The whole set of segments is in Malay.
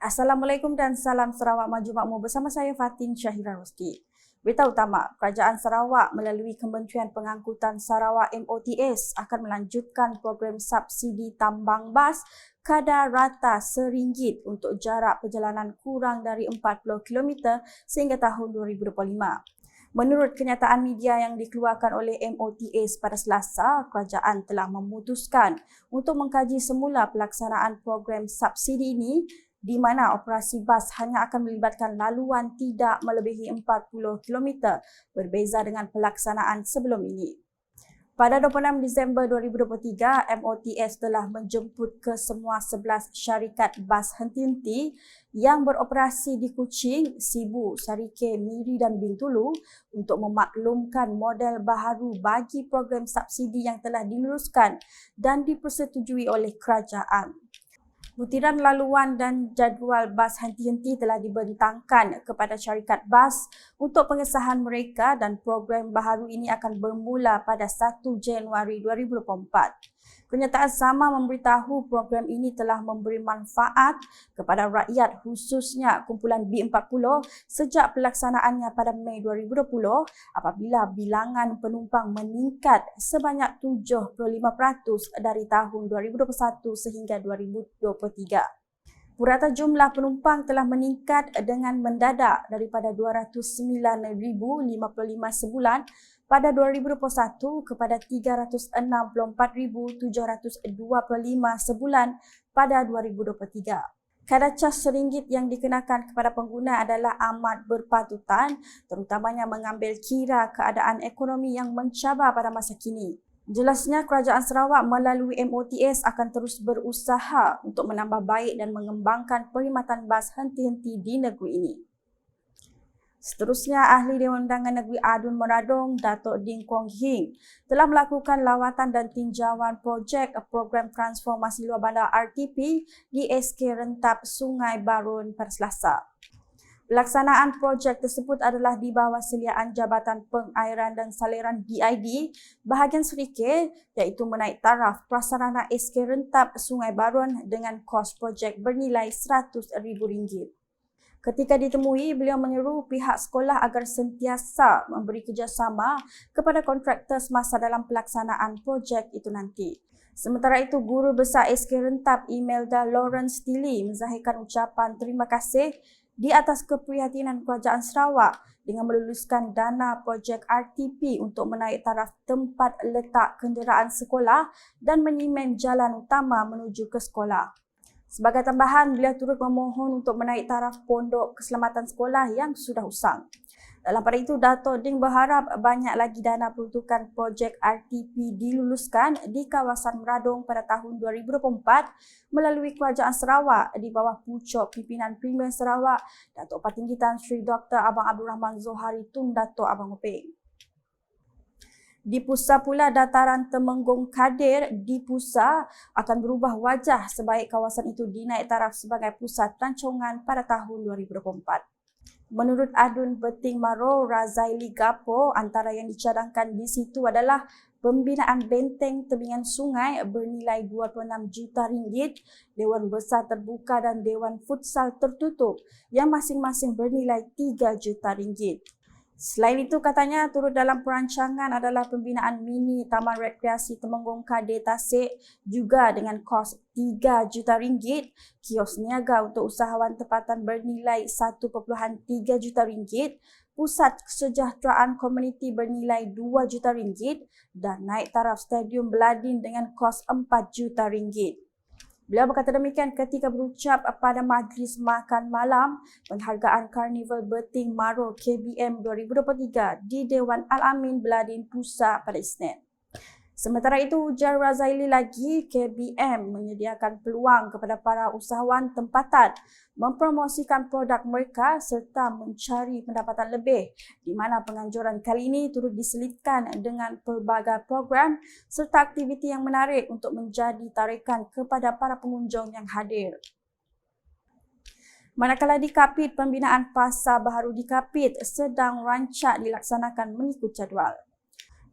Assalamualaikum dan salam Sarawak Maju Makmur bersama saya Fatin Syahira Rusdi. Berita utama, Kerajaan Sarawak melalui Kementerian Pengangkutan Sarawak MOTS akan melanjutkan program subsidi tambang bas kadar rata RM1 untuk jarak perjalanan kurang dari 40 km sehingga tahun 2025. Menurut kenyataan media yang dikeluarkan oleh MOTS pada Selasa, kerajaan telah memutuskan untuk mengkaji semula pelaksanaan program subsidi ini di mana operasi bas hanya akan melibatkan laluan tidak melebihi 40 km berbeza dengan pelaksanaan sebelum ini. Pada 26 Disember 2023, MOTS telah menjemput ke semua 11 syarikat bas henti-henti yang beroperasi di Kuching, Sibu, Sarike, Miri dan Bintulu untuk memaklumkan model baharu bagi program subsidi yang telah diluluskan dan dipersetujui oleh kerajaan. Butiran laluan dan jadual bas henti-henti telah dibentangkan kepada syarikat bas untuk pengesahan mereka dan program baharu ini akan bermula pada 1 Januari 2024. Kenyataan sama memberitahu program ini telah memberi manfaat kepada rakyat khususnya kumpulan B40 sejak pelaksanaannya pada Mei 2020 apabila bilangan penumpang meningkat sebanyak 75% dari tahun 2021 sehingga 2023. Purata jumlah penumpang telah meningkat dengan mendadak daripada 209,055 sebulan pada 2021 kepada 364,725 sebulan pada 2023. Kadar cas RM1 yang dikenakan kepada pengguna adalah amat berpatutan, terutamanya mengambil kira keadaan ekonomi yang mencabar pada masa kini. Jelasnya, Kerajaan Sarawak melalui MOTS akan terus berusaha untuk menambah baik dan mengembangkan perkhidmatan bas henti-henti di negeri ini. Seterusnya, Ahli Dewan Undangan Negeri Adun Meradong, Datuk Ding Kwong Hing, telah melakukan lawatan dan tinjauan projek program transformasi luar bandar RTP di SK Rentap Sungai Barun pada Selasa. Pelaksanaan projek tersebut adalah di bawah seliaan Jabatan Pengairan dan Saliran DID bahagian Serikir iaitu menaik taraf prasarana SK Rentap Sungai Barun dengan kos projek bernilai RM100,000. Ketika ditemui, beliau menyeru pihak sekolah agar sentiasa memberi kerjasama kepada kontraktor semasa dalam pelaksanaan projek itu nanti. Sementara itu, Guru Besar SK Rentap Imelda Lawrence Tilly menzahirkan ucapan terima kasih di atas keprihatinan Kerajaan Sarawak dengan meluluskan dana projek RTP untuk menaik taraf tempat letak kenderaan sekolah dan menyimen jalan utama menuju ke sekolah. Sebagai tambahan, beliau turut memohon untuk menaik taraf pondok keselamatan sekolah yang sudah usang. Dalam pada itu, Dato' Ding berharap banyak lagi dana peruntukan projek RTP diluluskan di kawasan Meradong pada tahun 2024 melalui Kerajaan Sarawak di bawah pucuk pimpinan Premier Sarawak, Dato' Patinggi Tan Sri Dr. Abang Abdul Rahman Zohari Tun Dato' Abang Openg. Di Pusa pula, dataran Temenggung Kadir di Pusa akan berubah wajah sebaik kawasan itu dinaik taraf sebagai pusat pelancongan pada tahun 2024. Menurut Adun Beting Maro Razaili Gapo, antara yang dicadangkan di situ adalah pembinaan benteng tebingan sungai bernilai RM26 juta, Dewan Besar Terbuka dan Dewan Futsal Tertutup yang masing-masing bernilai RM3 juta. Selain itu, katanya turut dalam perancangan adalah pembinaan mini Taman Rekreasi Temenggung Kadir Tasik juga dengan kos RM3 juta, kios niaga untuk usahawan tempatan bernilai RM1.3 juta, pusat kesejahteraan komuniti bernilai RM2 juta dan naik taraf Stadium Beladin dengan kos RM4 juta. Beliau berkata demikian ketika berucap pada majlis makan malam penghargaan Karnival Beting Maro KBM 2023 di Dewan Al-Amin Beladin Pusa pada Isnin. Sementara itu, ujar Razaili lagi, KBM menyediakan peluang kepada para usahawan tempatan mempromosikan produk mereka serta mencari pendapatan lebih di mana penganjuran kali ini turut diselitkan dengan pelbagai program serta aktiviti yang menarik untuk menjadi tarikan kepada para pengunjung yang hadir. Manakala di Kapit, pembinaan pasar baharu di Kapit sedang rancak dilaksanakan mengikut jadual.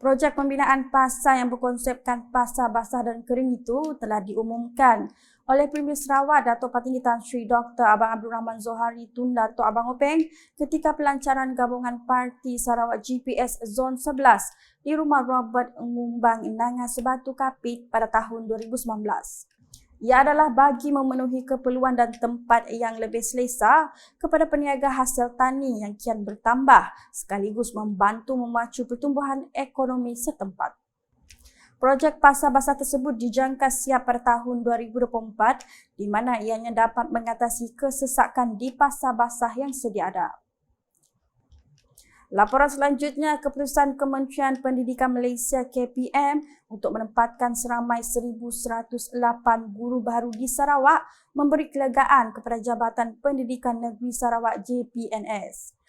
Projek pembinaan pasar yang berkonsepkan pasar basah dan kering itu telah diumumkan oleh Premier Sarawak Dato' Patinggi Tan Sri Dr. Abang Abdul Rahman Zohari Tun Dato' Abang Openg ketika pelancaran gabungan Parti Sarawak GPS Zon 11 di rumah Robert Ngumbang Inangan Sebatu Kapit pada tahun 2019. Ia adalah bagi memenuhi keperluan dan tempat yang lebih selesa kepada peniaga hasil tani yang kian bertambah sekaligus membantu memacu pertumbuhan ekonomi setempat. Projek pasar basah tersebut dijangka siap pada tahun 2024 di mana ianya dapat mengatasi kesesakan di pasar basah yang sedia ada. Laporan selanjutnya, keputusan Kementerian Pendidikan Malaysia KPM untuk menempatkan seramai 1,108 guru baru di Sarawak memberi kelegaan kepada Jabatan Pendidikan Negeri Sarawak JPNS.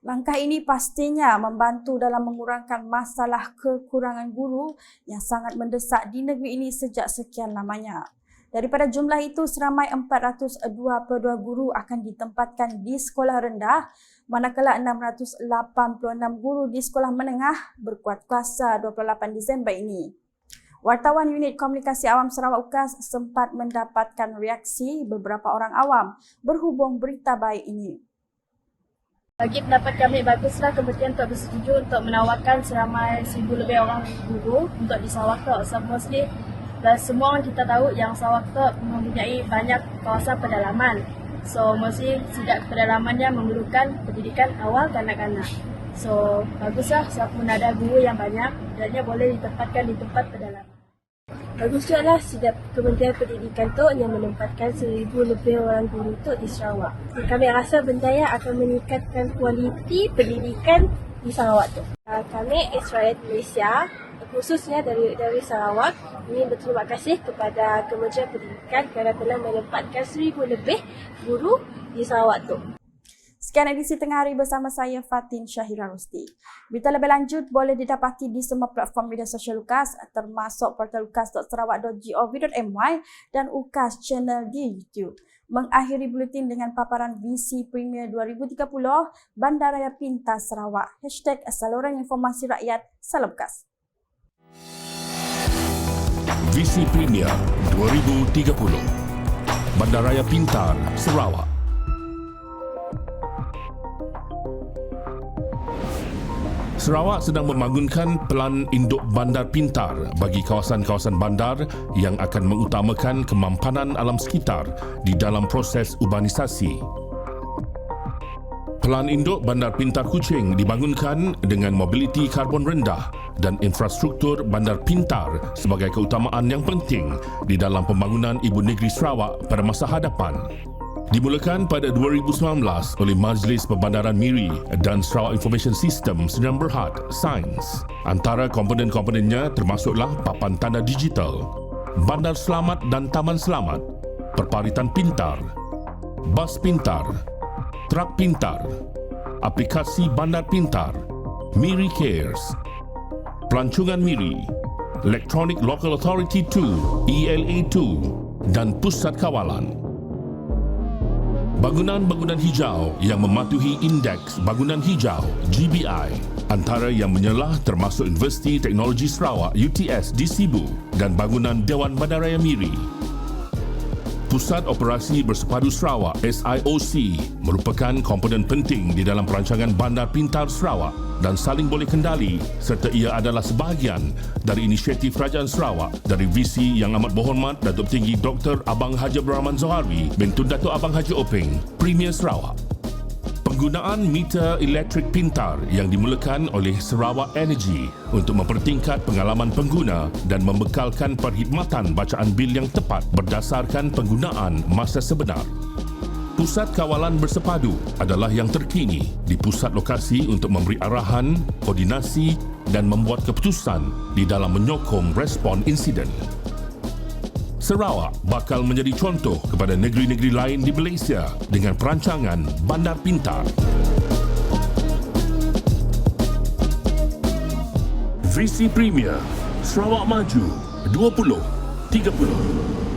Langkah ini pastinya membantu dalam mengurangkan masalah kekurangan guru yang sangat mendesak di negeri ini sejak sekian lamanya. Daripada jumlah itu, seramai 422 guru akan ditempatkan di sekolah rendah, manakala 686 guru di sekolah menengah berkuat kuasa 28 Disember ini. Wartawan Unit Komunikasi Awam Sarawak UKAS sempat mendapatkan reaksi beberapa orang awam berhubung berita baik ini. Bagi pendapat kami, baguslah kementerian untuk bersetuju untuk menawarkan seramai 1,000 lebih orang guru untuk di Sarawak Tok. So, mostly dan semua orang kita tahu yang Sarawak Tok mempunyai banyak kawasan pedalaman. So, mesti sejak pedalamannya memerlukan pendidikan awal kanak-kanak. So, baguslah siapa pun ada guru yang banyak dan ia boleh ditempatkan di tempat pedalaman. Bagus juga lah sejak Kementerian Pendidikan tu yang menempatkan 1,000 lebih orang guru tu di Sarawak. Kami rasa bendaya akan meningkatkan kualiti pendidikan di Sarawak tu. Kami Israel Malaysia, khususnya dari Sarawak, ingin berterima kasih kepada Kementerian Pendidikan kerana telah menempatkan 1,000 lebih guru di Sarawak tu. Sekian edisi Tengah Hari bersama saya Fatin Syahira Rusti. Berita lebih lanjut boleh didapati di semua platform media sosial UKAS termasuk portal ukas.sarawak.gov.my dan UKAS channel di YouTube. Mengakhiri buletin dengan paparan VC Premier 2030 Bandaraya Pintar Sarawak. #saluran informasi rakyat. Salam UKAS. VC Premier 2030 Bandaraya Pintar Sarawak. Sarawak sedang membangunkan pelan induk bandar pintar bagi kawasan-kawasan bandar yang akan mengutamakan kemampanan alam sekitar di dalam proses urbanisasi. Pelan induk bandar pintar Kuching dibangunkan dengan mobiliti karbon rendah dan infrastruktur bandar pintar sebagai keutamaan yang penting di dalam pembangunan Ibu Negeri Sarawak pada masa hadapan. Dimulakan pada 2019 oleh Majlis Perbandaran Miri dan Sarawak Information System Sdn Bhd Sains. Antara komponen-komponennya termasuklah papan tanda digital, bandar selamat dan taman selamat, perparitan pintar, bas pintar, trak pintar, aplikasi bandar pintar, Miri Cares, pelancongan Miri, Electronic Local Authority 2 ELA2 dan pusat kawalan. Bangunan-bangunan hijau yang mematuhi Indeks Bangunan Hijau GBI antara yang menyelah termasuk Universiti Teknologi Sarawak UTS di Sibu dan bangunan Dewan Bandaraya Miri. Pusat Operasi Bersepadu Sarawak SIOC merupakan komponen penting di dalam perancangan Bandar Pintar Sarawak dan saling boleh kendali serta ia adalah sebahagian dari inisiatif Kerajaan Sarawak dari VC yang amat berhormat Datuk Tinggi Dr. Abang Haji Abdul Rahman Zohari bintun Datuk Abang Haji Openg, Premier Sarawak. Penggunaan meter elektrik pintar yang dimulakan oleh Sarawak Energy untuk mempertingkat pengalaman pengguna dan membekalkan perkhidmatan bacaan bil yang tepat berdasarkan penggunaan masa sebenar. Pusat Kawalan Bersepadu adalah yang terkini di pusat lokasi untuk memberi arahan, koordinasi dan membuat keputusan di dalam menyokong respon insiden. Sarawak bakal menjadi contoh kepada negeri-negeri lain di Malaysia dengan perancangan Bandar Pintar. VC Premier Sarawak Maju 2030.